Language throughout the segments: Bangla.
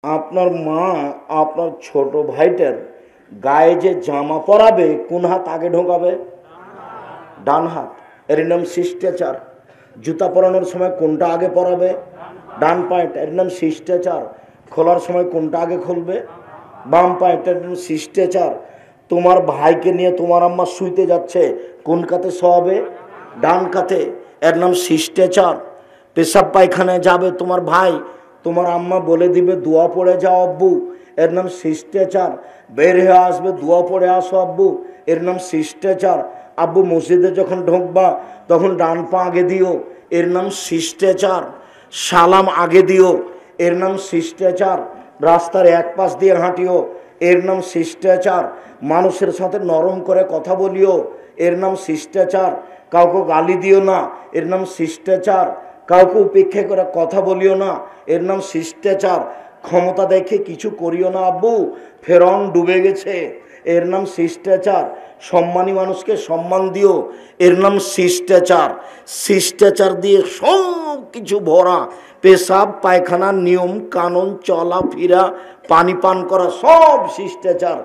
আপনার মা আপনার ছোট ভাইটার গায়ে যে জামা পরাবে কোন হাত আগে ঢোকাবে? ডান হাত। এর নাম শিষ্টাচার। জুতা পরানোর সময় কোনটা আগে পরাবে? ডান পায়ের। এর নাম শিষ্টাচার। খোলার সময় কোনটা আগে খুলবে? বাম পায়ের। এর নাম শিষ্টাচার। তোমার ভাইকে নিয়ে তোমার আম্মা শুইতে যাচ্ছে, কোন কাতে শোয়াবে? ডান কাতে। এর নাম শিষ্টাচার। পেশাব পায়খানায় যাবে তোমার ভাই, তোমার আম্মা বলে দিবে দোয়া পড়ে যাও আব্বু, এর নাম শিষ্টাচার। বের হয়ে আসবে, দোয়া পড়ে আসো আব্বু, এর নাম শিষ্টাচার। আব্বু মসজিদে যখন ঢুকবা তখন ডান পা আগে দিও, এর নাম শিষ্টাচার। সালাম আগে দিও, এর নাম শিষ্টাচার। রাস্তার এক পাশ দিয়ে হাঁটিও, এর নাম শিষ্টাচার। মানুষের সাথে নরম করে কথা বলিও, এর নাম শিষ্টাচার। কাউকে গালি দিও না, এর নাম শিষ্টাচার। কাউকে উপেক্ষা করে কথা বলিও না, এর নাম শিষ্টাচার। ক্ষমতা দেখে কিছু করিও না আব্বু, ফেরাউন ডুবে গেছে, এর নাম শিষ্টাচার। সম্মানী মানুষকে সম্মান দিও, এর নাম শিষ্টাচার। শিষ্টাচার দিয়ে সব কিছু ভরা, পেশাব পায়খানার নিয়ম কানুন, চলাফেরা, পানি পান করা, সব শিষ্টাচার।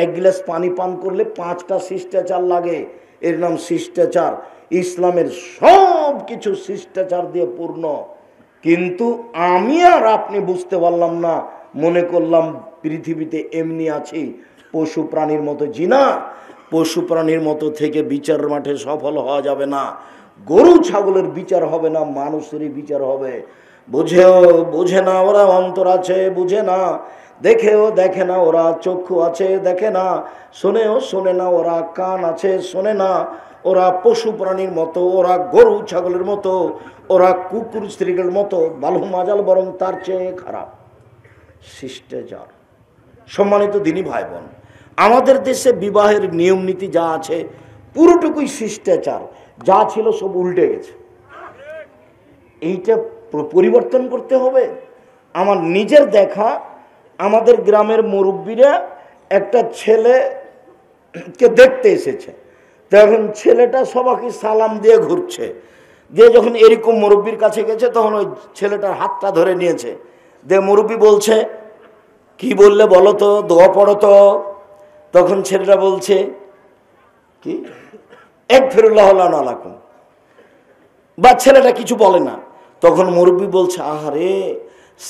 এক গ্লাস পানি পান করলে 5টা শিষ্টাচার লাগে, এর নাম শিষ্টাচার। ইসলামের সব কিছু শিষ্টাচার দিয়ে পূর্ণ। কিন্তু আমি আর আপনি বুঝতে পারলাম না, মনে করলাম পৃথিবীতে এমনি আছি পশু প্রাণীর মতো। জি না, পশু প্রাণীর মতো থেকে বিচার মাঠে সফল হওয়া যাবে না। গরু ছাগলের বিচার হবে না, মানুষেরই বিচার হবে। বুঝেও বুঝে না ওরা, অন্তর আছে বুঝে না। দেখেও দেখে না ওরা, চক্ষু আছে দেখে না। শোনেও শোনে না ওরা, কান আছে শোনে না। ওরা পশু প্রাণীর মতো, ওরা গরু ছাগলের মতো, ওরা কুকুর স্ত্রীদের মতো, বালু মাজাল বরং তার চেয়ে খারাপ। শিষ্টাচার। সম্মানিত দিনী ভাই বোন, আমাদের দেশে বিবাহের নিয়ম নীতি যা আছে পুরোটুকুই শিষ্টাচার। যা ছিল সব উল্টে গেছে। এইটা পরিবর্তন করতে হবে। আমার নিজের দেখা, আমাদের গ্রামের মুরব্বীরা একটা ছেলেকে দেখতে এসেছে, তখন ছেলেটা সবাইকে সালাম দিয়ে ঘুরছে। দিয়ে যখন এরকম মুরব্বীর কাছে গেছে তখন ওই ছেলেটার হাতটা ধরে নিয়েছে। দিয়ে মুরব্বী বলছে, কি বললে বলো তো, দোয়া পড়ো তো। তখন ছেলেটা বলছে কি, এক ফিরুল্লাহ আলাইকুম। বা ছেলেটা কিছু বলে না। তখন মুরব্বী বলছে, আহারে,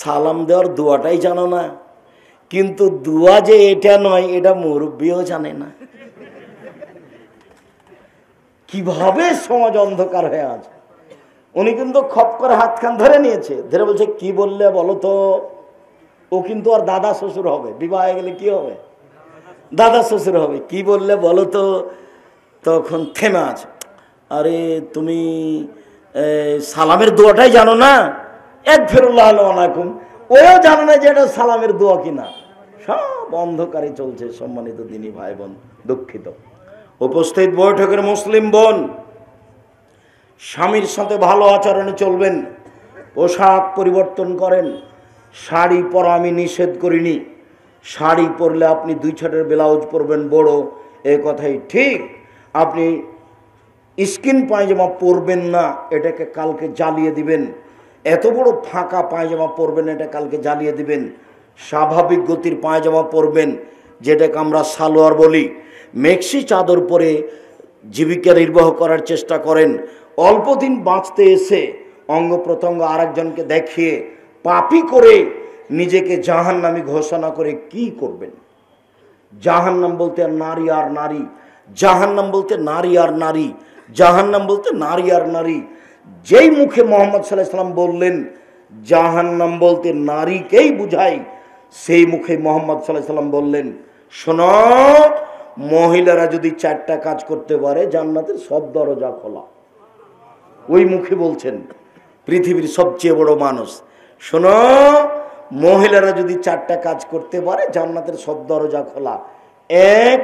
সালাম দেওয়ার দোয়াটাই জানো না, কিন্তু দোয়া যে এটা নয় এটা মুরব্বীও জানে না। কিভাবে সমাজ অন্ধকার হয়ে আছে। উনি কিন্তু খপ করে হাতখান ধরে নিয়েছে, ধরে বলছে কি বললে বলো তো। ও কিন্তু আর দাদা শ্বশুর হবে, বিবাহ হয়ে গেলে কি হবে? দাদা শ্বশুর হবে। কি বললে বলো তো। তখন থেমে আছে। আরে তুমি সালামের দোয়াটাই জানো না, এক ফিরুল্লাহ আলাইকুম, ওও জানো না যে এটা সালামের দোয়া কিনা। সব অন্ধকারে চলছে। সম্মানিত দিনী ভাই বোন, দুঃখিত। উপস্থিত বৈঠকের মুসলিম বোন, স্বামীর সাথে ভালো আচরণে চলবেন, পোশাক পরিবর্তন করেন। শাড়ি পরা আমি নিষেধ করিনি। শাড়ি পরলে আপনি 2 ছাটের ব্লাউজ পরবেন বড়, এ কথাই ঠিক। আপনি স্কিন পায়জামা পরবেন না, এটাকে কালকে জ্বালিয়ে দিবেন। এত বড় ফাঁকা পায়জামা পরবেন, এটা কালকে জ্বালিয়ে দিবেন। স্বাভাবিক গতির পায়জামা পরবেন, যেটাকে আমরা সালোয়ার বলি। মেক্সি চাদর পরে জীবিকা নির্বাহ করার চেষ্টা করেন। অল্প দিন বাঁচতে এসে অঙ্গ প্রত্যঙ্গ আরেকজনকে দেখিয়ে পাপী করে নিজেকে জাহান্নামী ঘোষণা করে কি করবেন? জাহান্নাম বলতে নারী আর নারী, জাহান্নাম বলতে নারী আর নারী, জাহান্নাম বলতে নারী আর নারী। যেই মুখে মোহাম্মদ সাল্লাল্লাহু আলাইহি ওয়াসাল্লাম বললেন জাহান্নাম বলতে নারীকেই বুঝাই, সেই মুখে মোহাম্মদ সাল্লাল্লাহু আলাইহি ওয়াসাল্লাম বললেন, শোনো, মহিলারা যদি 4টা কাজ করতে পারে জান্নাতের সব দরজা খোলা। ওই মুখে বলছেন পৃথিবীর সবচেয়ে বড় মানুষ, শোনো, মহিলারা যদি 4টা কাজ করতে পারে জান্নাতের সব দরজা খোলা। 1,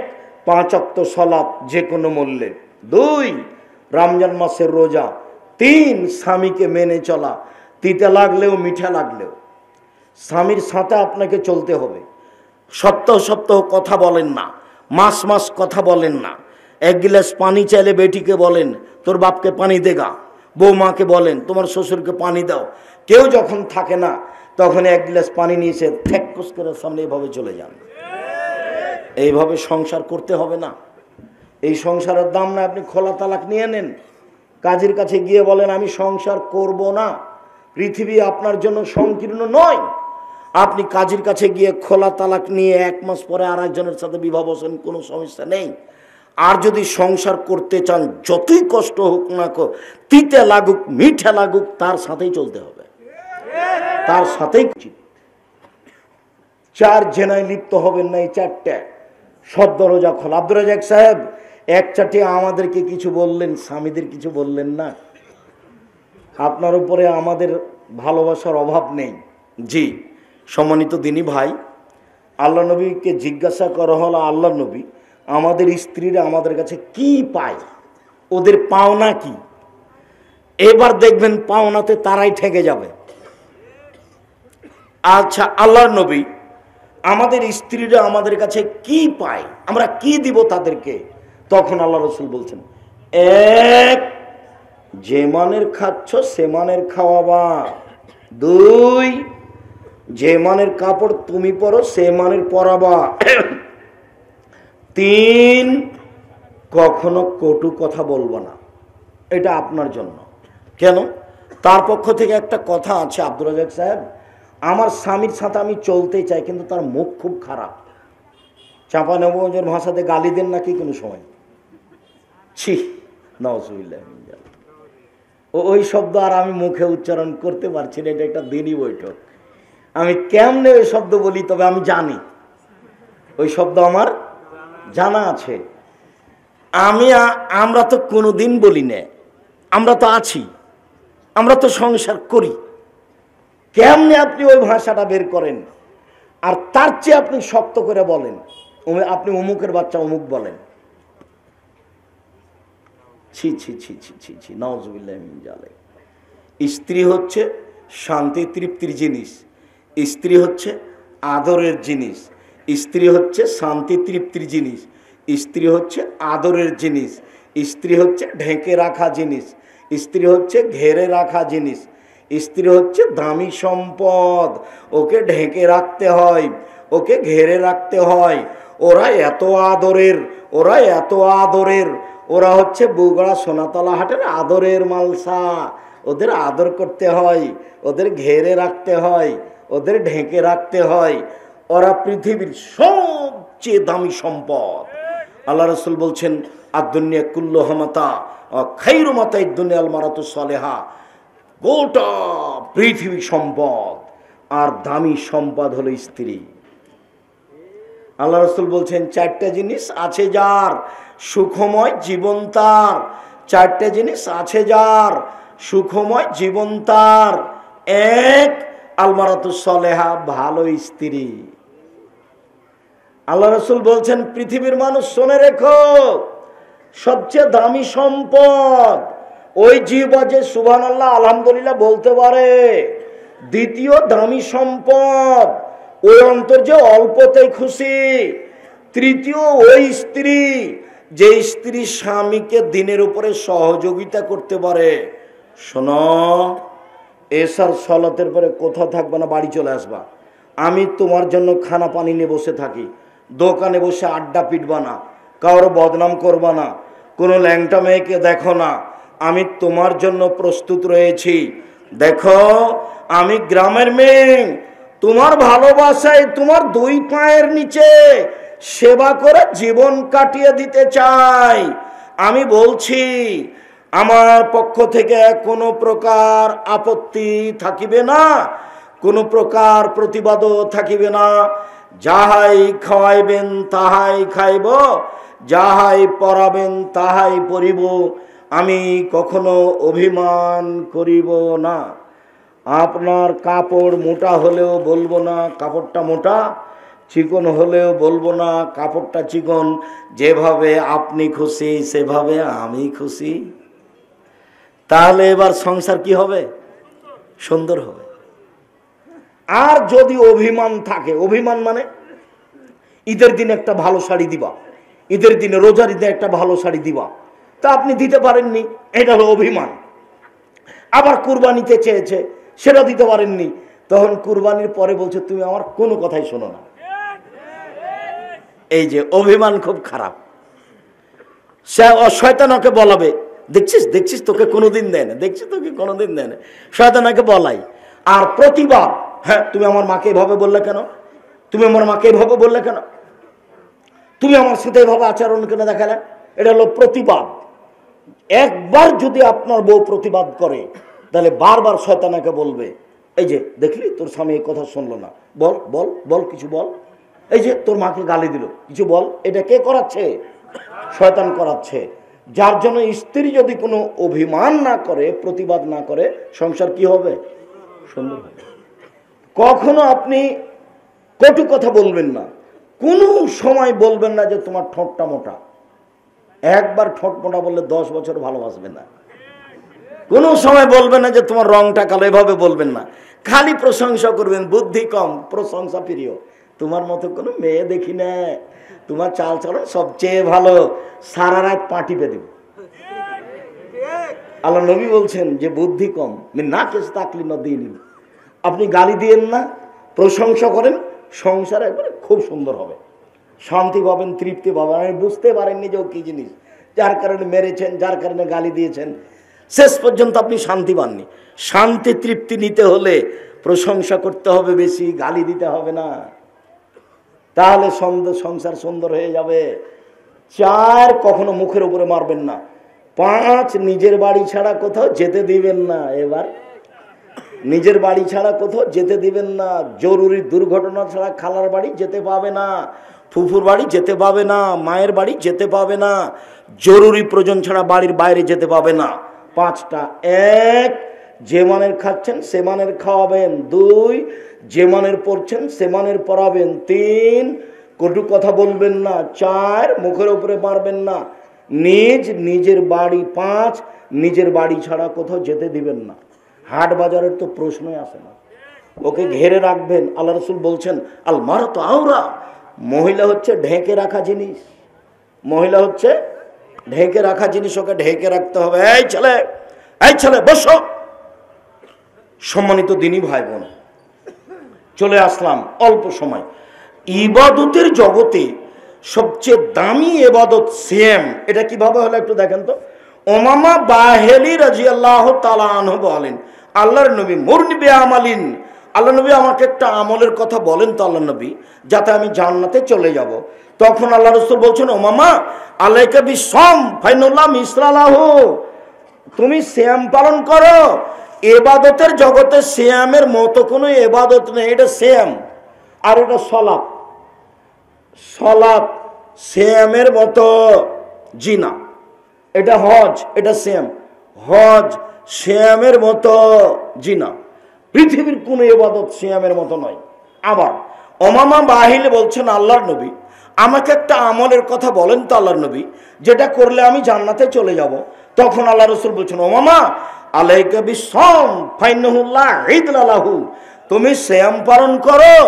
5 ওয়াক্ত সালাত যে কোনো মূল্যে। 2, রমজান মাসের রোজা। 3, স্বামীকে মেনে চলা, তিতা লাগলেও মিঠা লাগলেও। স্বামীর সাথে আপনাকে চলতে হবে। সপ্তাহ সপ্তাহ কথা বলেন না, মাস মাস কথা বলেন না। 1 গ্লাস পানি চাইলে বেটিকে বলেন তোর বাপকে পানি দেগা, বৌমাকে বলেন তোমার শ্বশুরকে পানি দাও। কেউ যখন থাকে না তখন এক গ্লাস পানি নিয়েছে ঠেকুস করে সামনে এভাবে চলে যান। এইভাবে সংসার করতে হবে না। এই সংসারের দাম না, আপনি খোলা তালাক নিয়ে নেন, কাজের কাছে গিয়ে বলেন আমি সংসার করব না, পৃথিবী আপনার জন্য সংকীর্ণ নয়। আপনি কাজের কাছে গিয়ে খোলা তালাক নিয়ে 1 মাস পরে আর একজনের সাথে বিবাহ বসেন, কোনো সমস্যা নেই। আর যদি সংসার করতে চান, যতই কষ্ট হোক না, তিতে লাগুক মিঠা লাগুক, তার সাথেই চলতে হবে, তার সাথেই। 4 জেনায় লিপ্ত হবেন না, এই 4টা সব দরজা খোলা। আব্দুর রাজাক সাহেব এক চাটি আমাদেরকে কিছু বললেন, স্বামীদের কিছু বললেন না। আপনার উপরে আমাদের ভালোবাসার অভাব নেই। জি সম্মানিত দিনী ভাই, আল্লাহ নবীকে জিজ্ঞাসা করা হলো, আল্লাহ নবী আমাদের স্ত্রীরা আমাদের কাছে কি পায়, ওদের পাওনা কি? এবার দেখবেন পাওনাতে তারাই ঠেকে যাবে। আচ্ছা আল্লাহ নবী আমাদের স্ত্রীরা আমাদের কাছে কি পায়, আমরা কি দিব তাদেরকে? তখন আল্লাহ রসুল বলছেন, 1 যে মানের খাচ্ছ সে মানের খাওয়াবা, 2 যে মানের কাপড় তুমি পরো সে মানের পরাবা, 3 কখনো কটু কথা বলবো না। এটা আপনার জন্য। কেন? তার পক্ষ থেকে একটা কথা আছে, আব্দুর রাজাক সাহেব আমার স্বামীর সাথে আমি চলতে চাই, কিন্তু তার মুখ খুব খারাপ। চাঁপানগঞ্জের ভাষাতে গালি দেন নাকি কোনো সময়? ছি নাউজুবিল্লাহ। ওই শব্দ আর আমি মুখে উচ্চারণ করতে পারছি না, এটা একটা দিনই বৈঠক। আমি কেমনে ওই শব্দ বলি, তবে আমি জানি ওই শব্দ আমার জানা আছে। আমরা তো কোনোদিন বলি না, আমরা তো আছি, আমরা তো সংসার করি। কেমনে আপনি ওই ভাষাটা বের করেন? আর তার চেয়ে আপনি শক্ত করে বলেন, আপনি অমুকের বাচ্চা অমুক বলেন। ছি ছি ছি ছি ছি ছি নাউজুবিল্লাহ মিন যালিক। স্ত্রী হচ্ছে শান্তি তৃপ্তির জিনিস, স্ত্রী হচ্ছে আদরের জিনিস, স্ত্রী হচ্ছে শান্তি তৃপ্তির জিনিস, স্ত্রী হচ্ছে আদরের জিনিস, স্ত্রী হচ্ছে ঢেকে রাখা জিনিস, স্ত্রী হচ্ছে ঘেরে রাখা জিনিস, স্ত্রী হচ্ছে দামি সম্পদ। ওকে ঢেকে রাখতে হয়, ওকে ঘেরে রাখতে হয়। ওরা এত আদরের, ওরা এত আদরের, ওরা হচ্ছে বগুড়া সোনাতলা হাটের আদরের মালসা। ওদের আদর করতে হয়, ওদের ঘেরে রাখতে হয়, ওদের ঢেকে রাখতে হয়। ওরা পৃথিবীর সবচেয়ে দামি সম্পদ। আল্লাহ রসুল বলছেন, আদ-দুনিয়া কুল্লুহা মাতা ওয়া খায়রু মাতাইদ দুনিয়া আল মারাতু সালেহা। গোটা পৃথিবী সম্পদ, আর দামি সম্পদ হলো স্ত্রী। আল্লাহ রসুল বলছেন, 4টা জিনিস আছে যার সুখময় জীবন তার, 4টা জিনিস আছে যার সুখময় জীবন তার। 1 আল মারাতু সালেহা, ভালো স্ত্রী। আল্লাহ রসুল বলছেন, পৃথিবীর মানুষ শুনে রেখো, সবচেয়ে দামি সম্পদ ওই জিহ্বা যে সুবহানাল্লাহ আলহামদুলিল্লাহ বলতে পারে। দ্বিতীয় দামি সম্পদ ওই অন্তর যে অল্পতেই খুশি। তৃতীয় ওই স্ত্রী যে স্ত্রী স্বামীকে দিনের উপরে সহযোগিতা করতে পারে। শোনো, এসার সলাতের পরে কোথাও থাকবে না, বাড়ি চলে আসবা। আমি তোমার জন্য খানা পানি নিয়ে বসে থাকি, দোকানে বসে আড্ডা পিটবা না, কারো বদনাম করবা না, কোনো ল্যাংটা মেয়েকে দেখো না। আমি তোমার জন্য প্রস্তুত রয়েছি। দেখো আমি গ্রামের মেয়ে, তোমার ভালোবাসায় তোমার 2 পায়ের নিচে সেবা করে জীবন কাটিয়ে দিতে চাই। আমি বলছি, আমার পক্ষ থেকে কোনো প্রকার আপত্তি থাকিবে না, কোনো প্রকার প্রতিবাদও থাকিবে না। যাহাই খাওয়াইবেন তাহাই খাইব, যাহাই পরাবেন তাহাই পরিব, আমি কখনো অভিমান করিব না। আপনার কাপড় মোটা হলেও বলবো না কাপড়টা মোটা, চিকন হলেও বলবো না কাপড়টা চিকন। যেভাবে আপনি খুশি সেভাবে আমি খুশি। তাহলে এবার সংসার কি হবে? সুন্দর হবে। আর যদি অভিমান থাকে, অভিমান মানে ঈদের দিনে একটা ভালো শাড়ি দিবা, ঈদের দিনে রোজার ঈদে একটা ভালো শাড়ি দিবা, তা আপনি দিতে পারেননি, এটা হলো অভিমান। আবার কুরবানিতে চেয়েছে, সেটা দিতে পারেননি, তখন কুরবানির পরে বলছে তুমি আমার কোনো কথাই শোনো না। এই যে অভিমান খুব খারাপ। সে শয়তান ওকে বলাবে, দেখছিস দেখছিস তোকে কোনোদিন দেয় না, দেখছিস তোকে কোনোদিন দেয় না, শয়তান ওকে বলাই। আর প্রতিবাদ, হ্যাঁ তুমি আমার মাকে এভাবে বললে কেন, তুমি আমার মাকে এভাবে বললে কেন, তুমি আমার সাথে এভাবে আচরণ কেন দেখালে, এটা হলো প্রতিবাদ। একবার যদি আপনার বউ প্রতিবাদ করে তাহলে বারবার শয়তানাকে বলবে, এই যে দেখলি তোর স্বামী এই কথা শুনলো না, বল বল বল কিছু বল, এই যে তোর মাকে গালি দিল কিছু বল। এটা কে করাচ্ছে? শয়তান করাচ্ছে। যার জন্য স্ত্রী যদি কোনো অভিমান না করে, প্রতিবাদ না করে, সংসার কি হবে? সুন্দর হবে। কখনো আপনি কটু কথা বলবেন না, কোনো সময় বলবেন না যে তোমার ঠোঁটটা মোটা। একবার ঠোঁট মোটা বললে 10 বছর ভালোবাসবে না। কোনো সময় বলবেন না যে তোমার রংটা কালো, এভাবে বলবেন না। খালি প্রশংসা করবেন, বুদ্ধি কম, প্রশংসা প্রিয়। তোমার মতো কোনো মেয়ে দেখি না, তোমার চাল চলন সবচেয়ে ভালো, সারা রাত পাটি পেয়ে দেব। আল্লাহ নবী বলছেন যে বুদ্ধি কম, না কেস তাকলি না দিয়ে নিন। আপনি গালি দিয়েন না, প্রশংসা করেন, সংসার একবারে খুব সুন্দর হবে, শান্তি পাবেন, তৃপ্তি পাবেন। আমি বুঝতে পারেননি যে ও কি জিনিস, যার কারণে মেরেছেন, যার কারণে গালি দিয়েছেন, শেষ পর্যন্ত আপনি শান্তি পাননি। শান্তি তৃপ্তি নিতে হলে প্রশংসা করতে হবে বেশি, গালি দিতে হবে না, তাহলে সংসার সুন্দর হয়ে যাবে। 4, কখনো মুখের উপরে মারবেন না। 5, নিজের বাড়ি ছাড়া কোথাও যেতে দিবেন না। এবার নিজের বাড়ি ছাড়া কোথাও যেতে দিবেন না। জরুরি দুর্ঘটনা ছাড়া খালার বাড়ি যেতে পাবে না, ফুফুর বাড়ি যেতে পাবে না, মায়ের বাড়ি যেতে পাবে না, জরুরি প্রয়োজন ছাড়া বাড়ির বাইরে যেতে পাবে না। 5টা। 1, যে মানের খাচ্ছেন সে মানের খাওয়াবেন। 2, যে মানের পড়ছেন সে মানের পড়াবেন। 3, কটু কথা বলবেন না। 4, মুখের উপরে মারবেন না। নিজের বাড়ি। 5, নিজের বাড়ি ছাড়া কোথাও যেতে দিবেন না। হাট বাজারের তো প্রশ্নই আসে না, ওকে ঘেরে রাখবেন। আল্লাহ রাসূল বলছেন আল মারাতু আওরা, মহিলা হচ্ছে ঢেকে রাখা জিনিস, মহিলা হচ্ছে ঢেকে রাখা জিনিস, ওকে ঢেকে রাখতে হবে। এই ছেলে, এই ছেলে বসো। সম্মানিত দিনী ভাই বোন, চলে আসলাম অল্প সময়। ইবাদতের জগতে সবচেয়ে দামি ইবাদত সিয়াম। এটা কিভাবে হলো একটু দেখেন তো। উমামা বাহিলি রাদিয়াল্লাহু তাআলা আনহু বলেন, আল্লাহর নবী মুরনি বিআমালিন, আল্লাহ নবী আমাকে একটা আমলের কথা বলেন তো আল্লাহ নবী, যাতে আমি জান্নাতে চলে যাব। তখন আল্লাহ রাসূল বলছেন, উমামা আলাইকা বিসম ফাইনুল্লাহ মিসলালাহু, তুমি সিয়াম পালন করো। ইবাদতের জগতে সিয়ামের মতো কোনো ইবাদত নেই। এটা সিয়াম, আর এটা সালাত। সালাত সিয়ামের মতো জিনা। এটা হজ, এটা সিয়াম। হজ সিয়ামের মতো জিনা। পৃথিবীর কোনো ইবাদত সিয়ামের মতো নয়। আবার উমামা বাহিলে বলছেন, আল্লাহর নবী আমাকে একটা আমলের কথা বলেন তো আল্লাহর নবী, যেটা করলে আমি জান্নাতে চলে যাব। তখন আল্লাহ রাসূল বলছেন, উমামা আলাইকা বিসম ফাইন্নাহুল্লাহ ঈদলাহু, তুমি সিয়াম পালন করো।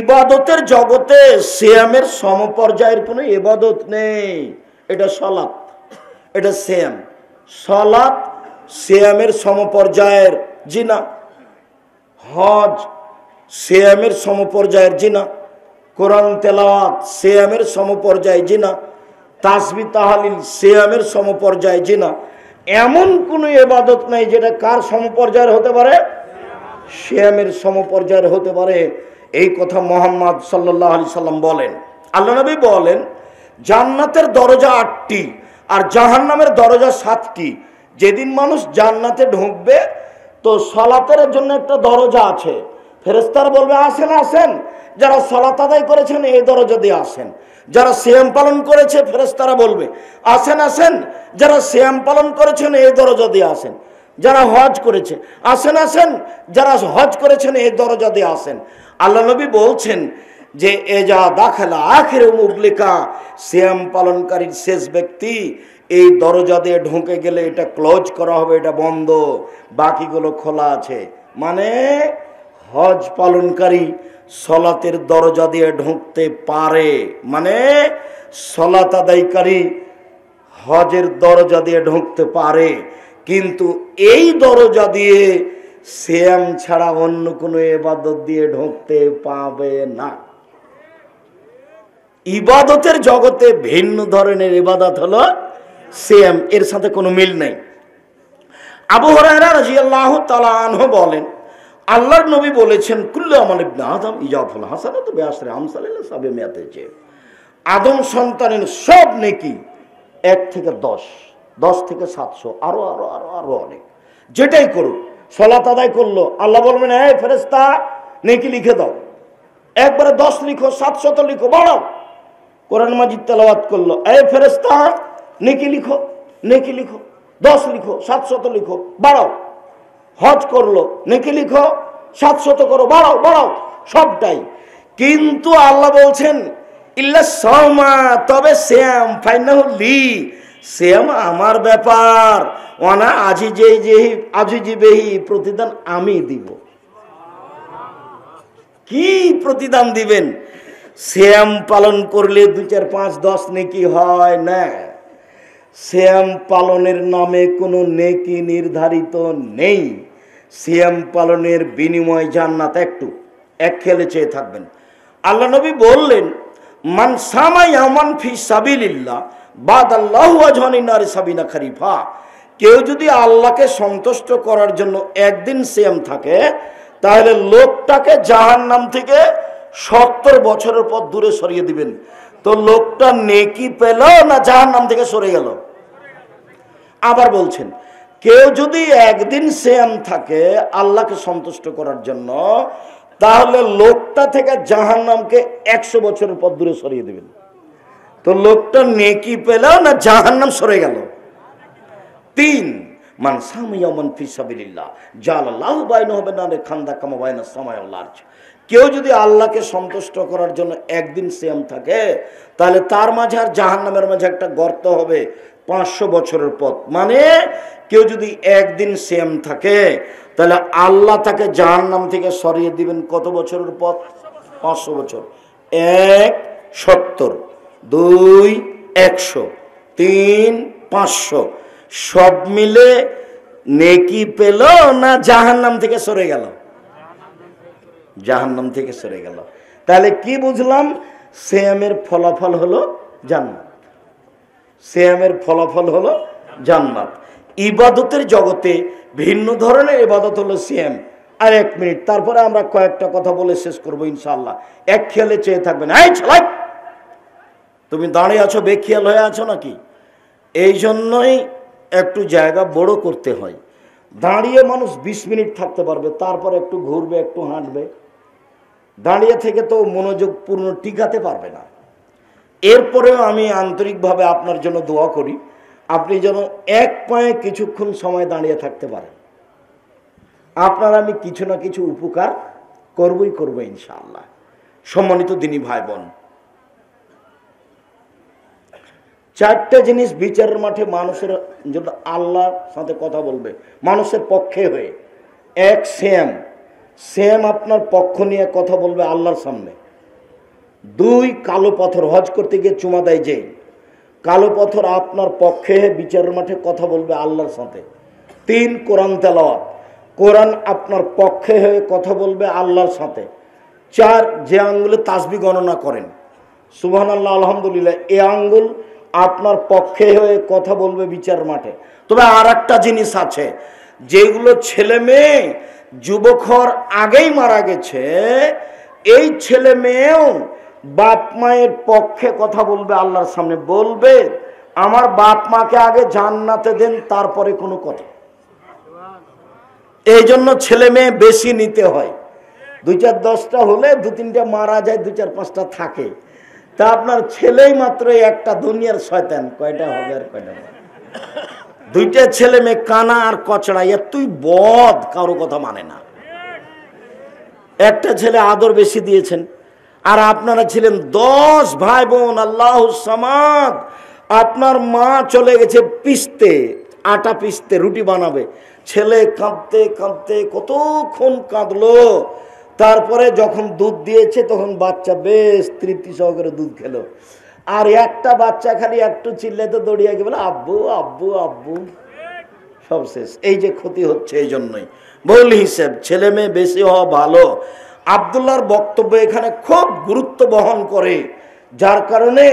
ইবাদতের জগতে সিয়ামের সমপর্যায়ের কোনো ইবাদত নেই। এটা সালাত, এটা সিয়াম। সালাত সিয়ামের সমপর্যায়ের জিনা, হজ সিয়ামের সমপর্যায়ের জিনা, কোরআন তেলাওয়াত সিয়ামের সমপর্যায় জিনা, তাসবিহ তাহলিল সিয়ামের সমপর্যায় জিনা। এমন কোনো ইবাদত নাই যেটা কার সমপর্যায়ের হতে পারে? সিয়ামের সমপর্যায়ের হতে পারে। এই কথা মুহাম্মদ সাল্লাল্লাহু আলাইহি সাল্লাম বলেন। আল্লাহ নবী বলেন, জান্নাতের দরজা 8টি আর জাহান্নামের দরজা 7টি। যেদিন মানুষ জান্নাতে ঢুকবে তো সালাতের জন্য একটা দরজা আছে। ফেরেশতারা বলবে আসেন আসেন, যারা সালাত আদায় করেছেন এই দরজা দিয়ে আসেন। যারা সিয়াম পালন করেছে ফেরেশতারা বলবে আসেন আসেন, যারা সিয়াম পালন করেছেন এই দরজা দিয়ে আসেন। যারা হজ করেছে আসেন আসেন, যারা হজ করেছেন এই দরজা দিয়ে আসেন। আল্লাহ নবী বলছেন যে এজা দাখালা আখিরু মুবলিকা, সিয়াম পালনকারীর শেষ ব্যক্তি এই দরজা দিয়ে ঢুকে গেলে এটা ক্লোজ করা হবে, এটা বন্ধ, বাকিগুলো খোলা আছে। মানে হজ পালনকারী সলাতের দরজা দিয়ে ঢুকতে পারে, মানে সলাত আদায়কারী হজের দরজা দিয়ে ঢুকতে পারে। কিন্তু এই দরজা দিয়ে সিয়াম ছাড়া অন্য কোনো ইবাদত দিয়ে ঢুকতে পাবে না। ইবাদতের জগতে ভিন্ন ধরনের ইবাদত হলো সিয়াম, এর সাথে কোনো মিল নেই। আবু হুরায়রা রাদিয়াল্লাহু তাআলা আনহু বলেন, আল্লাহর নবী বলেছেন, কুল্লু আমাল ইবনে আদম ইজাফুল হাসানাতু বিআশরি আমসালিল সাবিমিয়াতে, যে আদম সন্তানের সব নেকি 1 থেকে 10, 10 থেকে 700, আরো আরো আরো আরো অনেক, যেটাই করুক। সালাত আদায় করলো, আল্লাহ বলবেন, এই ফেরেশতা নেকি লিখে দাও, একবারে 10 লিখো, 700 লিখো, বাড়াও। কোরআন মাজিদ তেলাওয়াত করলো, এই ফেরেশতা নেকি লিখো, নেকি লিখো, 10 লিখো, 700 লিখো, বাড়াও। হজ করলো, নেকি লিখো, 700 করো, বাড়াও বাড়াও, সবটাই। কিন্তু আল্লাহ বলছেন, ইল্লা সাওমা, তবে সিয়াম, ফাইনাহু লি, সিয়াম আমার ব্যাপার, ওয়ানা আজিজি বেহি, প্রতিদান আমি দিব। কি প্রতিদান দিবেন? সিয়াম পালন করলে 2, 4, 5, 10 নেকি হয় না। সিয়াম পালনের নামে কোনো নেকি নির্ধারিত নেই। সিয়াম পালনের বিনিময় জান্নাত এক খেলে চেয়ে থাকবেন। আল্লাহ নবী বললেন, মান সামা ইয়ামান ফি সাবিলিল্লাহ বাদাল্লাহু আজহানিন নারি সাবিনা খারিফা, কেউ যদি আল্লাহকে সন্তুষ্ট করার জন্য একদিন সিয়াম থাকে, তাহলে লোকটাকে জাহান্নাম থেকে 70 বছরের পর দূরে সরিয়ে দিবেন। তো লোকটা নেকি পেল না জাহান্নাম থেকে সরে গেল? আবার বলছেন, কেউ যদি একদিন সিয়াম থাকে আল্লাহকে সন্তুষ্ট করার জন্য, তাহলে লোকটা থেকে জাহান্নামকে 100 বছরের পর দূরে সরিয়ে দিবেন। তো লোকটা নেকি পেল না জাহান্নাম সরে গেল? 3, মান সামা ইয়ামান ফি সাবিলিল্লাহ জালাল্লাহু বাইনাহু ওয়া বাইনাল খান্দা কামা বাইনাস সামাই ওয়াল আরজ, কেউ যদি আল্লাহকে সন্তুষ্ট করার জন্য একদিন সিয়াম থাকে, তাহলে তার মাঝে আর জাহান্নামের মাঝে একটা গর্ত হবে 500 বছরের পথ। মানে কেউ যদি একদিন সিয়াম থাকে, তাহলে আল্লাহ তাকে জাহান্নাম থেকে সরিয়ে দিবেন কত বছরের পথ? 500 বছর। 1 70, 2 100, 3 500, সব মিলে নেকি পেল না জাহান্নাম থেকে সরে গেল? জাহান্নাম থেকে সরে গেল। তাহলে কি বুঝলাম? সিয়ামের ফলাফল হলো জান্নাত। সিয়ামের ফলাফল হলো জান্নাত। ইবাদতের জগতে ভিন্ন ধরনের ইবাদত হলো সিয়াম। আর 1 মিনিট, তারপরে আমরা কয়েকটা কথা বলে শেষ করবো ইনশাআল্লাহ। এক খেয়ালে চেয়ে থাকবেন। এই ছেলে, তুমি দাঁড়িয়ে আছো, বেখেয়াল হয়ে আছো নাকি? এই জন্যই একটু জায়গা বড় করতে হয়। দাঁড়িয়ে মানুষ 20 মিনিট থাকতে পারবে, তারপর একটু ঘুরবে, একটু হাঁটবে। দাঁড়িয়ে থেকে তো মনোযোগ পূর্ণ টিকাতে পারবে না। এরপরেও আমি আন্তরিকভাবে আপনার জন্য দোয়া করি, আপনি যেন এক পায়ে কিছুক্ষণ সময় দাঁড়িয়ে থাকতে পারেন। আপনার আমি কিছু না কিছু উপকার করবই করবো ইনশাআল্লাহ। সম্মানিত দিনী ভাই বোন, 4টে জিনিস বিচারের মাঠে মানুষের জন্য আল্লাহর সাথে কথা বলবে, মানুষের পক্ষে হয়ে। 1, সিয়াম আপনার পক্ষ নিয়ে কথা বলবে আল্লাহর সামনে। 2, কালো পাথর, হজ করতে গিয়ে চুমা দেয় যে কালো পাথর আপনার পক্ষে বিচারের মাঠে কথা বলবে আল্লাহর সাথে। 3, কোরআন তেলাওয়াত, কোরআন আপনার পক্ষে হয়ে কথা বলবে আল্লাহর সাথে। 4, যে আঙ্গুলে তাসবিহ গণনা করেন, সুবহানাল্লাহ আলহামদুলিল্লাহ, এই আঙ্গুল আপনার পক্ষে হয়ে কথা বলবে বিচার মাঠে। তবে আর একটা জিনিস আছে, যেগুলো ছেলে মেয়ে যুবকর আগেই মারা গেছে, এই ছেলে মেয়েও বাপ মায়ের পক্ষে কথা বলবে আল্লাহর সামনে, বলবে আমার বাপ মাকে আগে জান্নাতে দেন, তারপরে কোনো কথা। এই জন্য ছেলে মেয়ে বেশি নিতে হয়। 2, 4, 10টা হলে 2, 3টা মারা যায়, 2, 4, 5টা থাকে। তা আপনার ছেলেই মাত্র একটা, দুনিয়ার শয়তান কয়টা হবে আর কয়টা হবে? 2টা ছেলে মেয়ে কানা আর কচড়া, তুই বদ, কারো কথা মানে না। একটা ছেলে আদর বেশি দিয়েছেন, আর আপনারা ছিলেন 10 ভাই বোন, আল্লাহুস সামাদ। আপনার মা চলে গেছে পিষতে, আটা পিষতে, রুটি বানাবে। ছেলে কাঁদতে কাঁদতে কতক্ষণ কাঁদলো, তারপরে যখন দুধ দিয়েছে তখন বাচ্চা বেশ তৃপ্তি সহকারে দুধ খেলো। আর একটা বাচ্চা খালি একটু চিল্লাতে দৌড়িয়ে গিয়ে বলে আব্বু আব্বু আব্বু। সব শেষ। এই যে ক্ষতি হচ্ছে এই জন্যই ভুল হিসেব, ছেলে মেয়ে বেশি হওয়া ভালো। আব্দুল্লাহর বক্তব্য এখানে খুব গুরুত্ব বহন করে, যার কারণে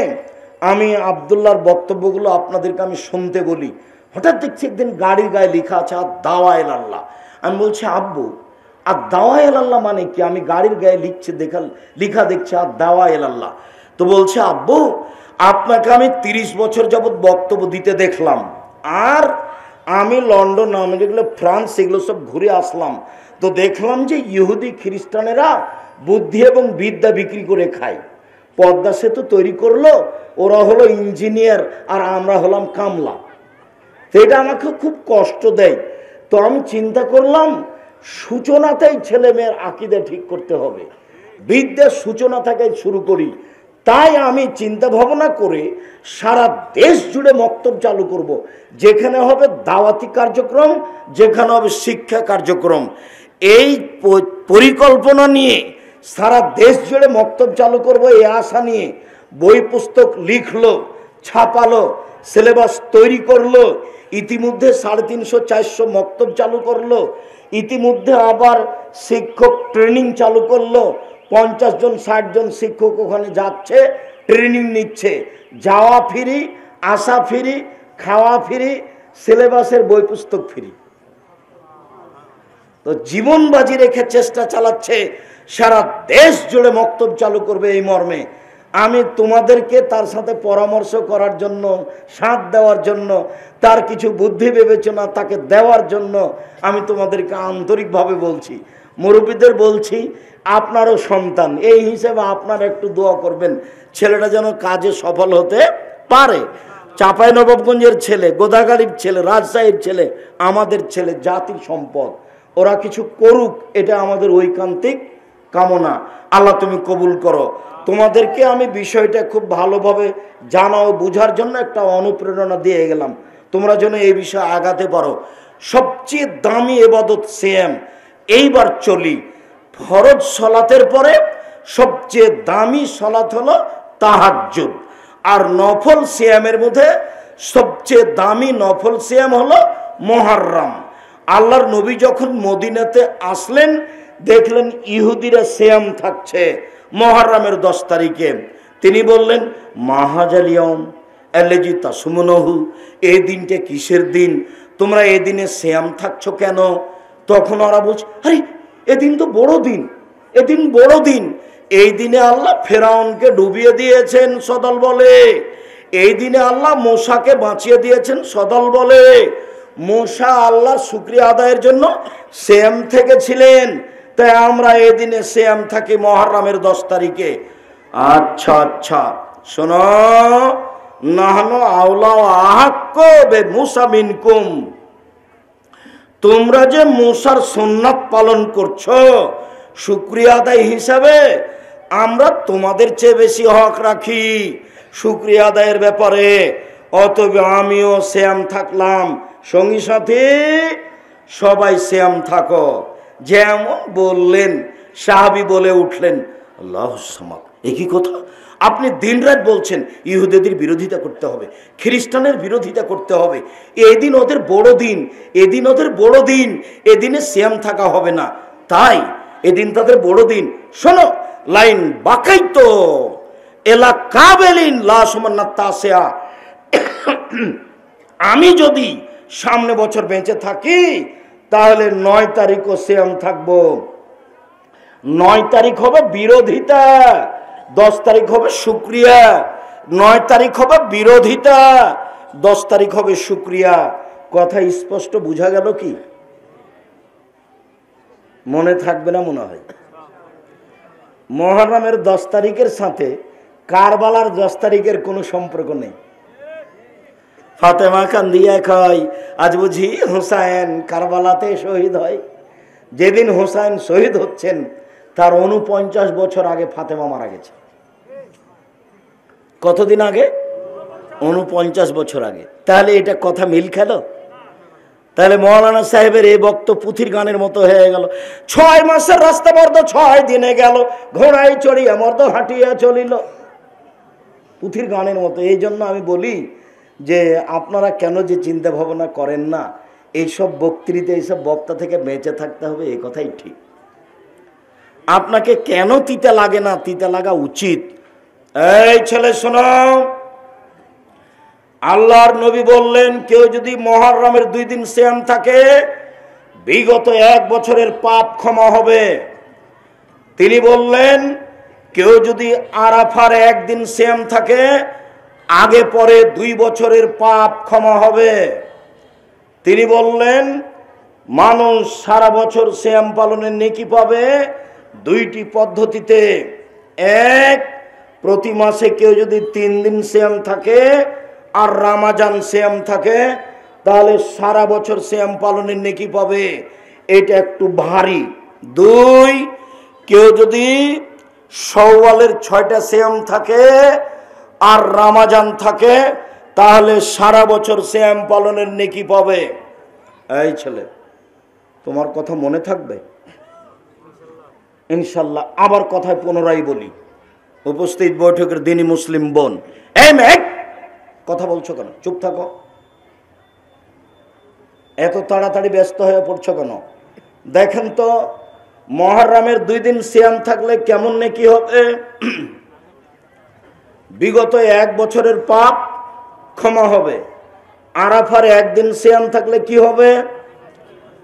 আমি আব্দুল্লাহর বক্তব্যগুলো আপনাদেরকে আমি শুনতে বলি। হঠাৎ দেখছি একদিন গাড়ির গায়ে লেখা আছে আর দাওয়াইল আল্লাহ। আমি বলছি আব্বু আর দাওয়াইল আল্লাহ মানে কি? আমি গাড়ির গায়ে লিখা দেখছি আর দাওয়াইল আল্লাহ। তো বলছে আব্বু আপনাকে আমি 30 বছর যাবৎ বক্তব্য দিতে দেখলাম, আর আমি লন্ডন, আমেরিকা, ফ্রান্স এগুলো সব ঘুরে আসলাম, তো দেখলাম যে ইহুদি খ্রিস্টানেরা বুদ্ধি এবং বিদ্যা বিক্রি করে খায়। পদ্মা সেতু তৈরি করলো, ওরা হলো ইঞ্জিনিয়ার আর আমরা হলাম কামলা। তো এটা আমাকে খুব কষ্ট দেয়। তো আমি চিন্তা করলাম সূচনাতেই ছেলে মেয়ের আকীদা ঠিক করতে হবে, বিদ্যার সূচনা থেকে শুরু করি। তাই আমি চিন্তা ভাবনা করে সারা দেশ জুড়ে মক্তব চালু করব, যেখানে হবে দাওয়াতি কার্যক্রম, যেখানে হবে শিক্ষা কার্যক্রম। এই পরিকল্পনা নিয়ে সারা দেশ জুড়ে মক্তব চালু করব, এই আশা নিয়ে বই পুস্তক লিখলো, ছাপালো, সিলেবাস তৈরি করলো। ইতিমধ্যে 350-400 মক্তব চালু করলো। ইতিমধ্যে আবার শিক্ষক ট্রেনিং চালু করলো। 50 জন 60 জন শিক্ষক ওখানে যাচ্ছে, ট্রেনিং নিচ্ছে। যাওয়া ফ্রি, আসা ফ্রি, খাওয়া ফ্রি, সিলেবাসের বই পুস্তক ফ্রি। তো জীবন বাজি রেখে চেষ্টা চালাচ্ছে সারা দেশ জুড়ে মক্তব চালু করবে এই মর্মে। আমি তোমাদেরকে তার সাথে পরামর্শ করার জন্য, সাথ দেওয়ার জন্য, তার কিছু বুদ্ধি বিবেচনা তাকে দেওয়ার জন্য আমি তোমাদেরকে আন্তরিকভাবে বলছি। মুরব্বীদের বলছি, আপনারও সন্তান, এই হিসেবে আপনারা একটু দোয়া করবেন ছেলেটা যেন কাজে সফল হতে পারে। চাঁপাইনবাবগঞ্জের ছেলে, গোদাগাড়ির ছেলে, রাজশাহীর ছেলে, আমাদের ছেলে, জাতির সম্পদ। ওরা কিছু করুক, এটা আমাদের ঐকান্তিক কামনা। আল্লাহ তুমি কবুল করো। তোমাদেরকে আমি বিষয়টা খুব ভালোভাবে জানাও, বুঝার জন্য একটা অনুপ্রেরণা দিয়ে গেলাম, তোমরা যেন এই বিষয়ে আগাতে পারো। সবচেয়ে দামি ইবাদত সিয়াম। এইবার চলি, ফরজ সালাতের পরে সবচেয়ে দামি সালাত হলো তাহাজ্জুদ, আর নফল সিয়ামের মধ্যে সবচেয়ে দামি নফল সিয়াম হলো মুহররম। আল্লাহর নবী যখন মদিনাতে আসলেন, দেখলেন ইহুদিরা সিয়াম থাকছে মুহররমের 10 তারিখে। তিনি বললেন মাহাজাল ইয়াউম আল্লাযী তাসুমুনহু, এই দিনটা কিসের দিন? তোমরা এই দিনে সিয়াম থাকছো কেন? তখন ওরা বলছে, আরে এদিন তো বড় দিন, এদিন বড় দিন। এই দিনে আল্লাহ ফেরাউনকে ডুবিয়ে দিয়েছেন সদল বলে, এই দিনে আল্লাহ মূসাকে বাঁচিয়ে দিয়েছেন সদল বলে। মূসা আল্লাহর শুকরিয়া আদায়ের জন্য সিয়াম থেকেছিলেন, তাই আমরা এই দিনে সিয়াম থাকি মুহররমের 10 তারিখে। আচ্ছা আচ্ছা শোনো, নাহনু আওলা আহাক্কু বিমূসা মিনকুম, তোমরা যে মূসার সুন্নাত পালন করছো শুকরিয়া আদায় হিসাবে, আমরা তোমাদের চেয়ে বেশি হক রাখি শুকরিয়া আদায়ের ব্যাপারে। অতএব আমিও সিয়াম থাকলাম, সঙ্গী সাথী সবাই সিয়াম থাকো। যেমন বললেন, সাহাবী বলে উঠলেন আল্লাহুস সামাদ। একই কথা আপনি দিনরাত বলছেন ইহুদিদের বিরোধিতা করতে হবে, খ্রিস্টানের বিরোধিতা করতে হবে, এদিন ওদের বড় দিন, এদিন ওদের বড় দিন, এদিনে সিয়াম থাকা হবে না, তাই এদিন তাদের বড় দিন। শোনো, লাইন বাকাইতো এলা কাবেলিন লা সুমান্না তাসিয়া, আমি যদি সামনে বছর বেঁচে থাকি তাহলে 9 তারিখও সিয়াম থাকবো। 9 তারিখ হবে বিরোধিতা, 10 তারিখ হবে শুকরিয়া। 9 তারিখ হবে বিরোধিতা, 10 তারিখ হবে শুকরিয়া। কথা স্পষ্ট বোঝা গেল কি? মনে থাকবে না মনে হয়? মুহররমের 10 তারিখের সাথে কারবালার 10 তারিখের কোনো সম্পর্ক নেই। ফাতেমা কান্দিয়া কয়, আজ বুঝি হুসাইন কারবালাতে শহীদ হয়। যেদিন হুসাইন শহীদ হচ্ছেন তার 49 বছর আগে ফাতেমা মারা গেছে। কতদিন আগে? 49 বছর আগে। তাহলে এটা কথা মিল খেল? তাহলে মৌলানা সাহেবের এই বক্তব্য পুথির গানের মতো হয়ে গেল। 6 মাসের রাস্তা মর্দ 6 দিনে গেল, ঘোড়ায় চড়িয়া মর্দ হাঁটিয়া চলিল, পুথির গানের মতো। এই জন্য আমি বলি যে আপনারা কেন যে চিন্তা ভাবনা করেন না, এইসব বক্তৃতা এইসব বক্তা থেকে বেঁচে থাকতে হবে, এই কথাই ঠিক। আপনাকে কেন তিতা লাগে না, তিতা লাগা উচিত। এই ছেলে শোনো, আল্লাহর নবী বললেন কেউ যদি মুহররমের 2 দিন সিয়াম থাকে বিগত 1 বছরের পাপ ক্ষমা হবে। তিনি বললেন কেউ যদি আরাফার 1 দিন সিয়াম থাকে আগে পরে 2 বছরের পাপ ক্ষমা হবে। তিনি বললেন মানুষ সারা বছর সিয়াম পালনের নেকি পাবে 2টি পদ্ধতিতে। এক, প্রতি মাসে কেউ যদি 3 দিন সিয়াম থাকে আর রমজান সিয়াম থাকে তাহলে সারা বছর সিয়াম পালনের নেকি পাবে, এটা একটু ভারী। 2, কেউ যদি শাওয়ালের 6টা সিয়াম থাকে আর রমজান থাকে তাহলে সারা বছর সিয়াম পালনের নেকি পাবে। এই ছেলে, তোমার কথা মনে থাকবে ইনশাল্লাহ। আবার কথায় পুনরায় বলি, উপস্থিত বৈঠকের দিনী মুসলিম বোন, এই মেয়ে কথা বলছো কেন? চুপ থাকো। এত তাড়াতাড়ি ব্যস্ত হয়ে পড়ছো কেন? দেখেন তো মুহররমের 2 দিন সিয়াম থাকলে কেমন নেকি হবে? বিগত 1 বছরের পাপ ক্ষমা হবে। আরাফার 1 দিন সিয়াম থাকলে কি হবে?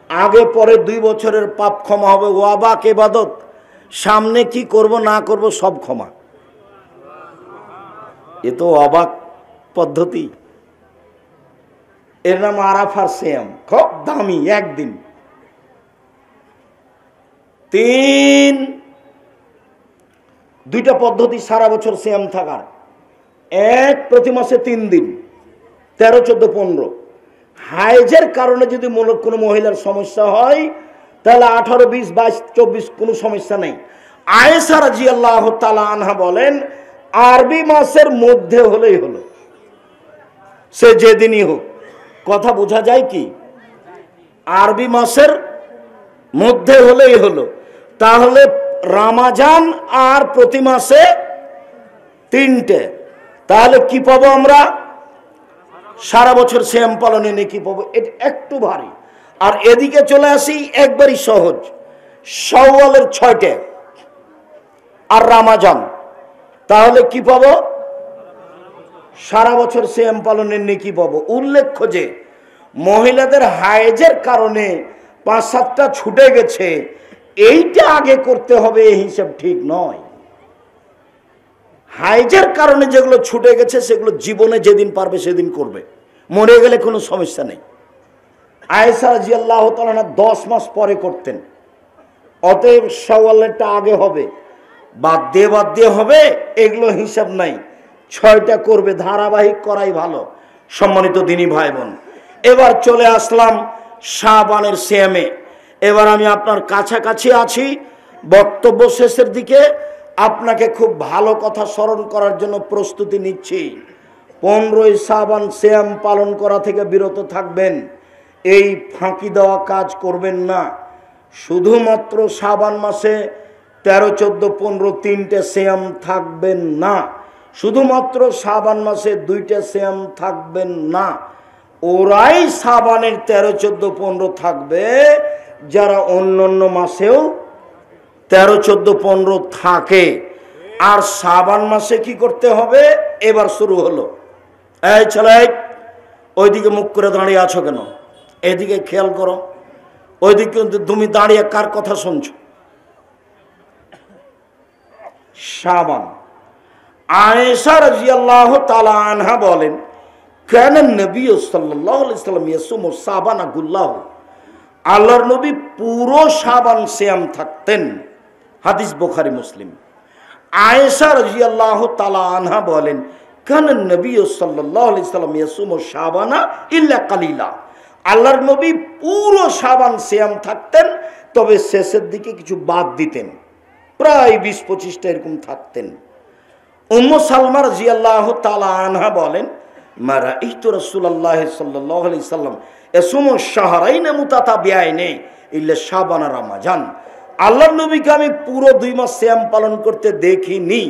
আগে পরে 2 বছরের পাপ ক্ষমা হবে। ওয়াবাক ইবাদত, সামনে কি করব না করব সব ক্ষমা। এ তো অবাক পদ্ধতি। এর নাম আরাফার সিয়াম, খুব দামি 1 দিন। 3, 2টা পদ্ধতি সারা বছর সিয়াম থাকার। 1, প্রতি মাসে 3 দিন 13, 14, 15। হাইজের কারণে যদি কোনো মহিলার সমস্যা হয় তাহলে 18, 20, 22, 24 কোনো সমস্যা নেই। আয়েশা রাদিয়াল্লাহু তাআলা আনহা বলেন আরবি মাসের মধ্যে হলেই হলো, সে যেদিনই হোক। কথা বোঝা যায় কি? আরবি মাসের মধ্যে হলেই হলো। তাহলে রমজান আর প্রতি মাসে 3টে, তাহলে কি পাবো আমরা? সারা বছর সিয়াম পালনে নেকি পাবো। এটা একটু ভারী। আর এদিকে চলে আসি, একবারই সহজ, শাওয়ালের 6টে আর রমজান, তাহলে কি পাবো? সারা বছর সিয়াম পালনের নেকি পাবো। উল্লেখ্য যে মহিলাদের হায়েজের কারণে 5-7টা ছুটে গেছে, এইটা আগে করতে হবে এই হিসাব ঠিক নয়। হাইজের কারণে যেগুলো ছুটে গেছে সেগুলো জীবনে যেদিন পারবে সেদিন করবে, মরে গেলে কোনো সমস্যা নেই। আয়েশা রাদিয়াল্লাহু তাআলা 10 মাস পরে করতেন, অতএব শাওয়ালেরটা আগে হবে, বাদ দিয়ে হবে এগুলো হিসাব নাই। 6টা করবে, ধারাবাহিক করাই ভালো। সম্মানিত দিনী ভাই বোন, এবার চলে আসলাম শাবানের সিয়ামে। এবার আমি আপনার কাছাকাছি আছি, বক্তব্য শেষের দিকে। আপনাকে খুব ভালো কথা স্মরণ করার জন্য প্রস্তুতি নিচ্ছি। 15ই শাবান সিয়াম পালন করা থেকে বিরত থাকবেন। এই ফাঁকি দেওয়া কাজ করবেন না। শুধুমাত্র শাবান মাসে 13, 14, 15 3টে সিয়াম থাকবেন না। শুধুমাত্র শাবান মাসে 2টে সিয়াম থাকবেন না। ওরাই শাবানের 13, 14, 15 থাকবে যারা অন্যান্য মাসেও 13, 14, 15 থাকে। আর শাবান মাসে কি করতে হবে? এবার শুরু হলো। এই ছেলে, ওইদিকে মুখ করে দাঁড়িয়ে আছো কেন? এদিকে খেয়াল করো। ওইদিকে তুমি দাঁড়িয়ে কার কথা শুনছো? শাবান। আয়েশা রাদিয়াল্লাহু তাআলা আনহা বলেন কান নবী সাল্লাল্লাহু আলাইহি ওয়াসাল্লাম ইয়াসুমু শাবানা কুল্লাহু, আল্লাহর নবী পুরো শাবান সিয়াম থাকতেন। হাদিস বুখারী মুসলিম। আয়েশা রাদিয়াল্লাহু তাআলা আনহা বলেন কান নবী সাল্লাল্লাহু আলাইহি ওয়াসাল্লাম ইয়াসুমু শাবানা ইল্লা কালিলা, আল্লাহর নবী পুরো শাবান সিয়াম থাকতেন, তবে শেষের দিকে কিছু বাদ দিতেন, প্রায় 20-25টা এরকম থাকতেন। উম্মু সালমা রাদিয়াল্লাহু তাআলা আনহা বলেন মা রাআইতু রাসূলুল্লাহ সাল্লাল্লাহু আলাইহি ওয়াসাল্লাম ইয়াসুমু শাহরাইন মুতাতাবিআইন ইল্লা শাবান আর রমজান, আল্লাহর নবীকে আমি পুরো 2 মাস সিয়াম পালন করতে দেখিনি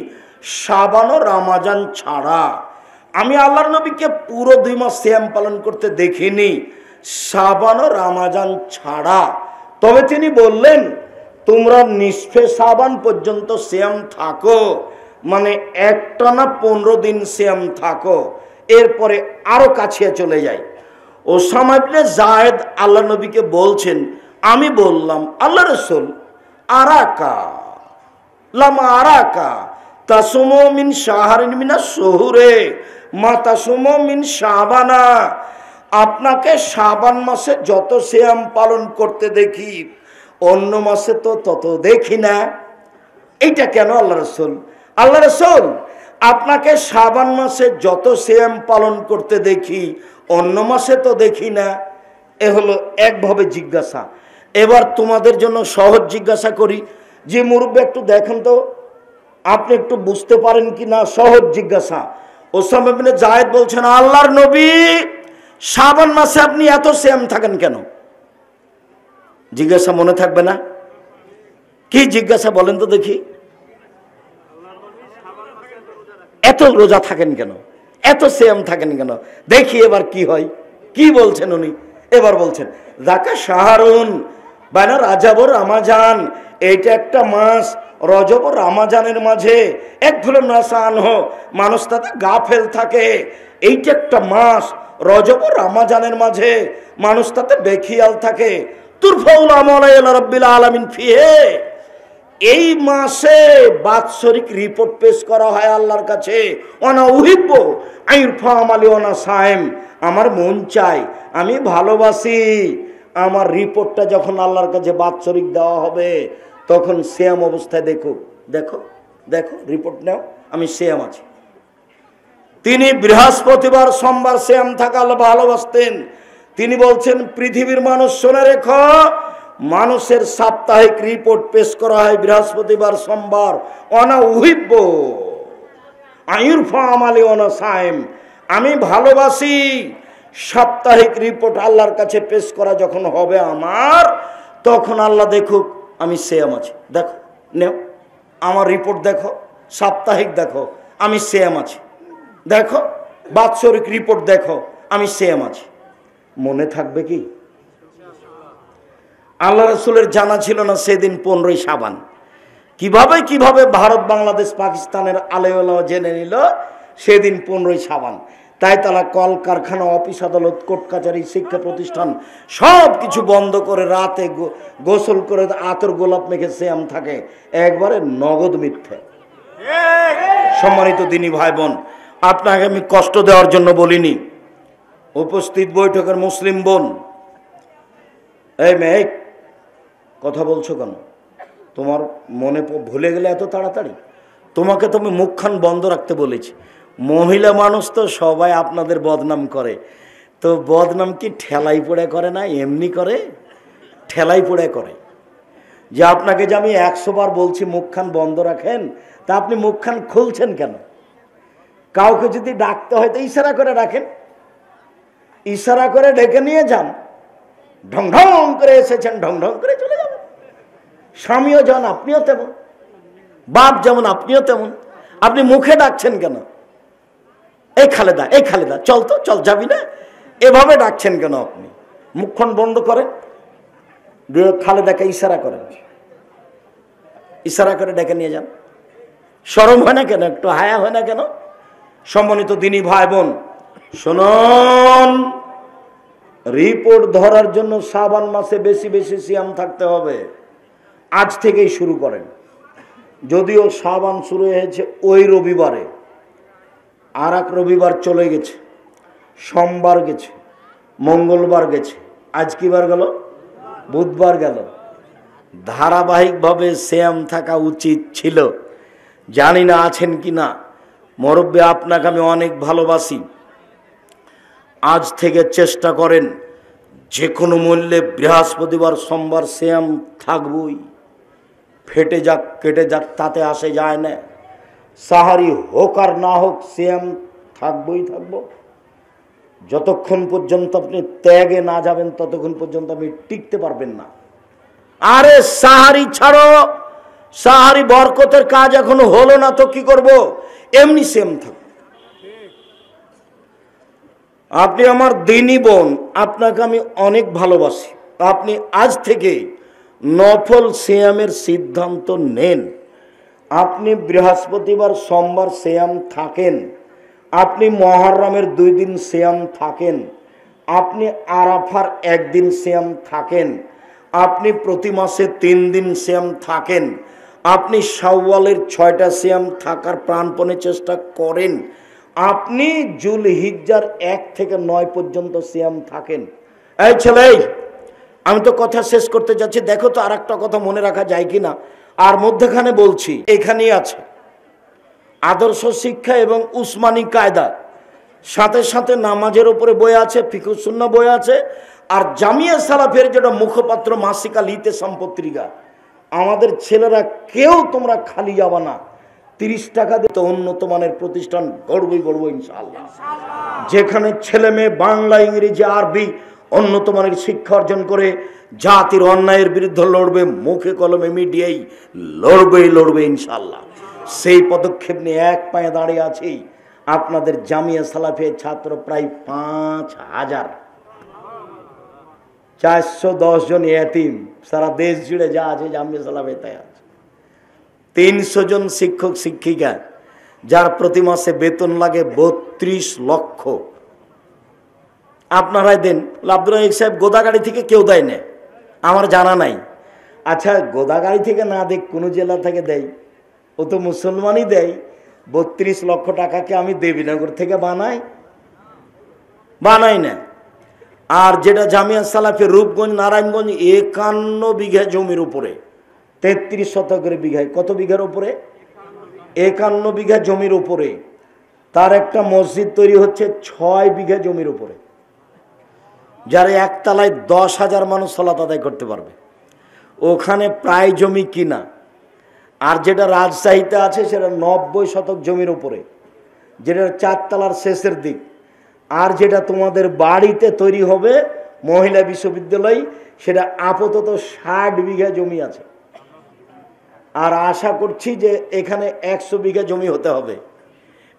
শাবান ও রমজান ছাড়া। আমি আল্লাহর নবীকে পুরো 2 মাস সিয়াম পালন করতে দেখিনি শাবান ও রমজান ছাড়া। তবে তিনি বললেন তোমরা নিসফে শাবান পর্যন্ত সিয়াম থাকো, মানে একটানা 15 দিন সিয়াম থাকো, এরপরে আরো কাছে চলে যায়। ওসামা ইবনে যায়েদ আল্লাহ নবীকে বলছেন, আমি বললাম আল্লাহ রাসূল আরাকা লামা আরাকা তাসুমু মিন শাহরিন মিনাশ শুহুরে মা তাসুমু মিন শাবানা, আপনাকে শাবান মাসে যত সিয়াম পালন করতে দেখি অন্য মাসে তো তত দেখি না। এইটা কেন আল্লাহ রাসূল? আল্লাহ রাসূল আপনাকে শাবান মাসে যত সিয়াম পালন করতে দেখি অন্য মাসে তো দেখি না। এ হলো একভাবে জিজ্ঞাসা। এবার তোমাদের জন্য সহজ জিজ্ঞাসা করি, যে মুরব্বী একটু দেখেন তো আপনি একটু বুঝতে পারেন কি না, সহজ জিজ্ঞাসা। ওসামা ইবনে যায়েদ বলছেন, আল্লাহর নবী শাবান মাসে আপনি এত সিয়াম থাকেন কেন? জিজ্ঞাসা মনে থাকবে না? কি জিজ্ঞাসা বলেন তো দেখি? এত রোজা থাকেন কেন, এত সিয়াম থাকেন কেন? দেখি এবার কি হয়, কি বলছেন উনি। এবার বলছেন যাকা শাহরুন বাইনা রাজাব ও রমাজান, এইটা একটা মাস রজব ও রমাজানের মাঝে এক ধরনের নাসান হো, মানুষ তাতে গাফেল থাকে। এইটা একটা মাস রজব ও রমাজানের মাঝে মানুষ তাতে বেখিয়াল থাকে। তুরফাউল আমালা ইলা রাব্বিল আলামিন ফিহে, এই মাসে বাৎসরিক রিপোর্ট পেশ করা হয় আল্লাহর কাছে। অনা উহিব্ব আইরফা আমালি অনা সায়েম, আমার মন চাই, আমি ভালোবাসি আমার রিপোর্টটা যখন আল্লাহর কাছে বাৎসরিক দেওয়া হবে তখন সিয়াম অবস্থায় দেখো দেখো দেখো রিপোর্ট নাও, আমি সিয়াম আছি। তিনি বৃহস্পতিবার সোমবার সিয়াম থাকা ভালোবাসতেন। তিনি বলছেন পৃথিবীর মানুষ শুনে রেখো, মানুষের সাপ্তাহিক রিপোর্ট পেশ করা হয় বৃহস্পতিবার সোমবার। অনা উহিব্ব আইরফা আমালি অনা সায়েম, আমি ভালোবাসি সাপ্তাহিক রিপোর্ট আল্লাহর কাছে পেশ করা যখন হবে আমার, তখন আল্লাহ দেখুক আমি সিয়াম আছি। দেখো নেও আমার রিপোর্ট দেখো, সাপ্তাহিক দেখো আমি সিয়াম আছি, দেখো বাৎসরিক রিপোর্ট দেখো আমি সিয়াম আছি। মনে থাকবে কি? আল্লাহ রাসূলের জানা ছিল না সেদিন 15ই শাবান। কিভাবে ভারত বাংলাদেশ পাকিস্তানের আলেওয়ালা জেনে নিল সেদিন 15ই শাবান। তাই তারা কল কারখানা, অফিস আদালত, কোর্ট কাচারি, শিক্ষা প্রতিষ্ঠান সব কিছু বন্ধ করে রাতে গোসল করে আতর গোলাপ মেখে সিয়াম থাকে। একবারে নগদ মিথ্যে। সম্মানিত দিনী ভাই বোন, আপনাকে আমি কষ্ট দেওয়ার জন্য বলিনি। উপস্থিত বৈঠকের মুসলিম বোন, এই মেয়ে কথা বলছো কেন? তোমার মনে ভুলে গেলে এত তাড়াতাড়ি? তোমাকে তো আমি মুখখান বন্ধ রাখতে বলেছি। মহিলা মানুষ তো সবাই আপনাদের বদনাম করে, তো বদনাম কি ঠেলাই পড়ে করে না, এমনি করে? ঠেলাই পড়ে করে। যে আপনাকে যে আমি 100 বার বলছি মুখখান বন্ধ রাখেন, তা আপনি মুখখান খুলছেন কেন? কাউকে যদি ডাকতে হয় তো ইশারা করে রাখেন, ইশারা করে ডেকে নিয়ে যান। ঢং ঢং করে এসেছেন, ঢং ঢং করে চলে যাবেন। স্বামীও যেমন আপনিও তেমন, বাপ যেমন আপনিও তেমন। আপনি মুখে ডাকছেন কেন? এই খালেদা, এই খালেদা, চল তো, চল, যাবি না? এভাবে ডাকছেন কেন আপনি? মুখখান বন্ধ করেন, দিয়ে খালেদাকে ইশারা করেন, ইশারা করে ডেকে নিয়ে যান। শরম হয় না কেন? একটু হায়া হয় না কেন? সম্মানিত দিনী ভাই বোন শুনুন, রিপোর্ট ধরার জন্য শাবান মাসে বেশি বেশি সিয়াম থাকতে হবে। আজ থেকেই শুরু করেন। যদিও শাবান শুরু হয়েছে ওই রবিবারে, আর এক রবিবার চলে গেছে, সোমবার গেছে, মঙ্গলবার গেছে, আজ কি বার গেল? বুধবার গেল। ধারাবাহিকভাবে সিয়াম থাকা উচিত ছিল। জানি না আছেন কি না। মুরব্বী, আপনাকে আমি অনেক ভালোবাসি। আজ থেকে চেষ্টা করেন যে কোনো মূল্যে বৃহস্পতিবার সোমবার সিয়াম থাকবই। ফেটে যাক কেটে যাক তাতে আসে যায় না। সাহারি হোক আর না হোক সিয়াম থাকবই থাকবো। যতক্ষণ পর্যন্ত আপনি ত্যাগে না যাবেন ততক্ষণ পর্যন্ত আপনি টিকতে পারবেন না। আরে সাহারি ছাড়ো, সাহারি বরকতের কাজ এখনো হলো না তো কি করব? এমনি সিয়াম থাকবো। আপনি আমার দিনী বোন, আপনাকে আমি অনেক ভালোবাসি। আপনি আজ থেকে নফল সিয়ামের সিদ্ধান্ত নেন। আপনি বৃহস্পতিবার সোমবার সিয়াম থাকেন, আপনি মহররমের 2 দিন সিয়াম থাকেন, আপনি আরাফার 1 দিন সিয়াম থাকেন, আপনি প্রতি মাসে 3 দিন সিয়াম থাকেন, আপনি শাওয়ালের 6টা সিয়াম থাকার প্রাণপণে চেষ্টা করেন, আপনি জুলহিজ্জার 1 থেকে 9 পর্যন্ত সিয়াম থাকেন। এই ছেলে, আমি তো কথা শেষ করতে যাচ্ছি, দেখো তো আর একটা কথা মনে রাখা যায় কিনা। আর মধ্যখানে বলছি, এখানেই আছে আদর্শ শিক্ষা এবং উসমানী কায়দা, সাথে সাথে নামাজের উপরে বই আছে, ফিকহ সুন্নাহ বই আছে, আর জামিয়া সালাফের যেটা মুখপাত্র মাসিকা লিতে সম্পত্রিকা। আমাদের ছেলেরা কেউ তোমরা খালি যাবা না, 30 টাকা দিয়ে তো উন্নত মানের প্রতিষ্ঠান গড়বই ইনশাআল্লাহ, যেখানে ছেলে মেয়ে বাংলা, ইংরেজি, আরবি উন্নত মানের শিক্ষা অর্জন করে জাতির অন্যায়ের বিরুদ্ধে লড়বে, মুখে কলমে মিডিয়াই লড়বে ইনশাআল্লাহ। সেই পদক্ষেপ নিয়ে এক পায়ে দাঁড়িয়ে আছি। আপনাদের জামিয়া সালাফিয়া ছাত্র প্রায় 5000, 410 জন এতিম, সারা দেশ জুড়ে যা আছে জামিয়া সালাফিয়া তাই আছে। 300 জন শিক্ষক শিক্ষিকা, যার প্রতি মাসে বেতন লাগে 32 লক্ষ। আপনারাই দেন। আব্দুল রাহিক সাহেব গোদাগাড়ি থেকে কেউ দেয় না, আমার জানা নাই। আচ্ছা, গোদাগাড়ি থেকে না দেখ, কোনো জেলা থেকে দেয়, ও তো মুসলমানই দেয়। 32 লক্ষ টাকাকে আমি দেবীনগর থেকে বানাই না। আর যেটা জামিয়া সালাফি রূপগঞ্জ, নারায়ণগঞ্জ, 51 বিঘা জমির উপরে, 33 শতকের বিঘায়, কত বিঘার উপরে? 51 বিঘা জমির উপরে তার একটা মসজিদ তৈরি হচ্ছে 6 বিঘা জমির উপরে, যারা একতলায় 10,000 মানুষ সালাত আদায় করতে পারবে। ওখানে প্রায় জমি কিনা। আর যেটা রাজশাহীতে আছে সেটা 90 শতক জমির উপরে, যেটা 4 তলার শেষের দিক। আর যেটা তোমাদের বাড়িতে তৈরি হবে মহিলা বিশ্ববিদ্যালয়, সেটা আপাতত 60 বিঘা জমি আছে। আর আশা করছি যে এখানে 100 বিঘা জমি হতে হবে।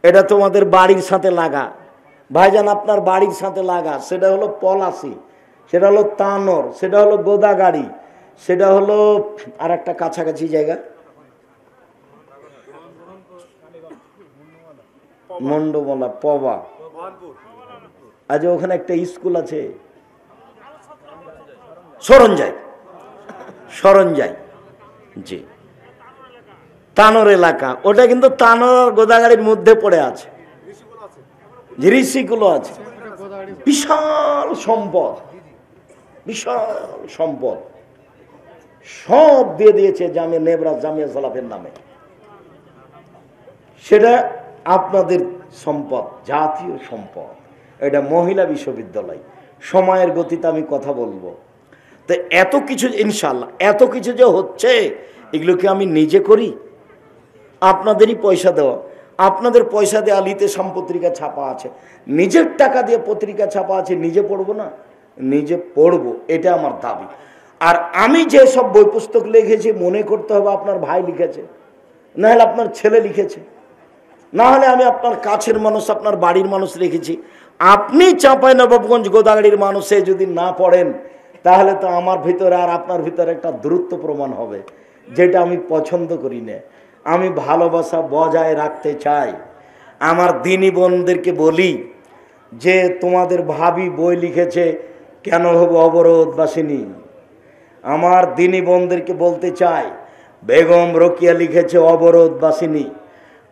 এটা তোমাদের বাড়ির সাথে লাগা ভাইজান, আপনার বাড়ির সাথে লাগা। সেটা হলো পলাশি, সেটা হলো তানোর, সেটা হলো গোদাগাড়ি, সেটা হলো আর একটা কাছাকাছি জায়গা মন্ডমলা, পবা। আজ ওখানে একটা স্কুল আছে, সরঞ্জাই, জি, তানোর এলাকা। ওটা কিন্তু তানোর গোদাগাড়ির মধ্যে পড়ে আছে, ঋষিকুলো আছে। বিশাল সম্পদ, সব দিয়ে দিয়েছে জামিয়া নেবরাজ, জামিয়া সালাফের নামে। সেটা আপনাদের সম্পদ, জাতীয় সম্পদ। এটা মহিলা বিশ্ববিদ্যালয়। সময়ের গতিতে আমি কথা বলবো। তো এত কিছু ইনশাল্লাহ, এত কিছু যে হচ্ছে, এগুলো কি আমি নিজে করি? আপনাদেরই পয়সা দেওয়া। আপনাদের পয়সা দেওয়া লিতে পত্রিকা ছাপা আছে, নিজের টাকা দিয়ে পত্রিকা ছাপা আছে, নিজে পড়বো না? নিজে পড়বো, এটা আমার দাবি। আর আমি যে সব বই পুস্তক লিখেছি, মনে করতে হবে আপনার ভাই লিখেছে, না হলে আপনার ছেলে লিখেছে, না হলে আমি আপনার কাছের মানুষ, আপনার বাড়ির মানুষ লিখেছি। আপনি চাঁপাইনবাবগঞ্জ গোদাগাড়ির মানুষে যদি না পড়েন, তাহলে তো আমার ভিতরে আর আপনার ভিতরে একটা দূরত্ব প্রমাণ হবে, যেটা আমি পছন্দ করি না। আমি ভালোবাসা বজায় রাখতে চাই। আমার দিনী বোনদেরকে বলি যে তোমাদের ভাবি বই লিখেছে, কেন হবো অবরোধবাসিনী। আমার দিনী বোনদেরকে বলতে চাই, বেগম রোকিয়া লিখেছে অবরোধবাসিনী,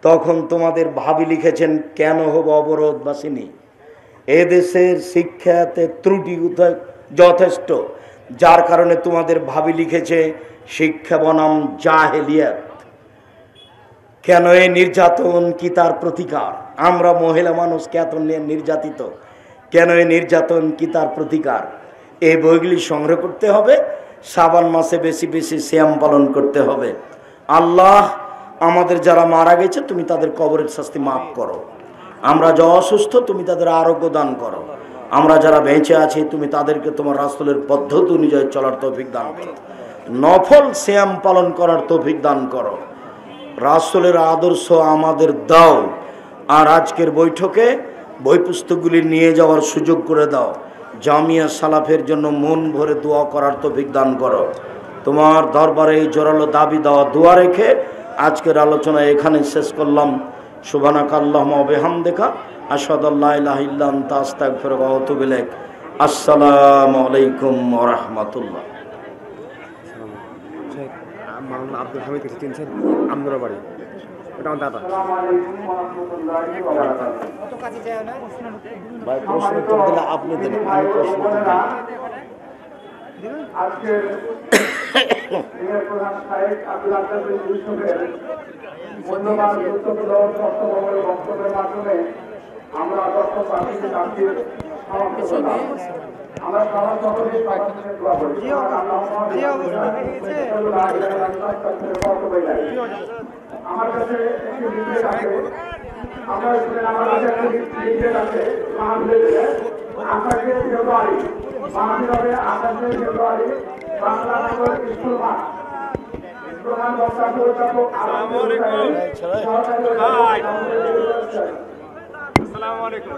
তখন তোমাদের ভাবি লিখেছেন কেন হবো অবরোধবাসিনী। এদেশের শিক্ষাতে ত্রুটি যথেষ্ট, যার কারণে তোমাদের ভাবি লিখেছে শিক্ষা বনাম জাহেলিয়াত। কেন এই নির্যাতন, কি তার প্রতিকার? আমরা মহিলা মানুষ এত নির্যাতিত, কেন এই নির্যাতন, কি তার প্রতিকার? এই বইগুলি সংগ্রহ করতে হবে। শ্রাবণ মাসে বেশি বেশি সিয়াম পালন করতে হবে। আল্লাহ আমাদের যারা মারা গেছে, তুমি তাদের কবরের শাস্তি মাফ করো। আমরা যা অসুস্থ, তুমি তাদের আরোগ্য দান করো। আমরা যারা বেঁচে আছি, তুমি তাদেরকে তোমার রাসূলের পদ্ধতি অনুযায়ী চলার তৌফিক দান করো। নফল সিয়াম পালন করার তৌফিক দান করো। রাসূলের আদর্শ আমাদের দাও। আর আজকের বৈঠকে বই পুস্তকগুলি নিয়ে যাওয়ার সুযোগ করে দাও। জামিয়া সালাফের জন্য মন ভরে দোয়া করার তৌফিক দান করো। তোমার দরবারে এই জোরালো দাবি দেওয়া দোয়া রেখে আজকের আলোচনা এখানে শেষ করলাম। সুবহানাকাল্লাহুম্মা ওয়া বিহামদিকা আশহাদু আল্লা ইলাহা ইল্লা আনতা আস্তাগফিরুকা ওয়া আতুবু ইলাইক। আসসালামু আলাইকুম ওয়া রাহমাতুল্লাহ। মাওলানা আব্দুল হামিদ কে চিনছেন? আমদুরা বাড়ি, ওটা আমার দাদা। ভাই প্রশ্ন উত্তর দিলে আপনি দেন, আমি প্রশ্ন উত্তর দিই। আজকে প্রধান সাহেব আব্দুল আজহার ইউসুফের মূল্যবান গুরুত্বপূর্ণ তথ্যবহুল বক্তব্যের মাধ্যমে আমরা দর্শক প্রার্থীদের আজকে সমাপ্ত করলাম। আমরা সবার সকলেই প্রার্থীদের দোয়া করি। আমার কাছে একটি লিফলেট আছে, আমার কাছে একটি লিফলেট আছে। আঠাশে ফেব্রুয়ারি মাহফিল হবে, 28 ফেব্রুয়ারি বাংলা নগর স্কুল মাঠ। প্রধান বক্তা অধ্যাপক আসসালামু আলাইকুম।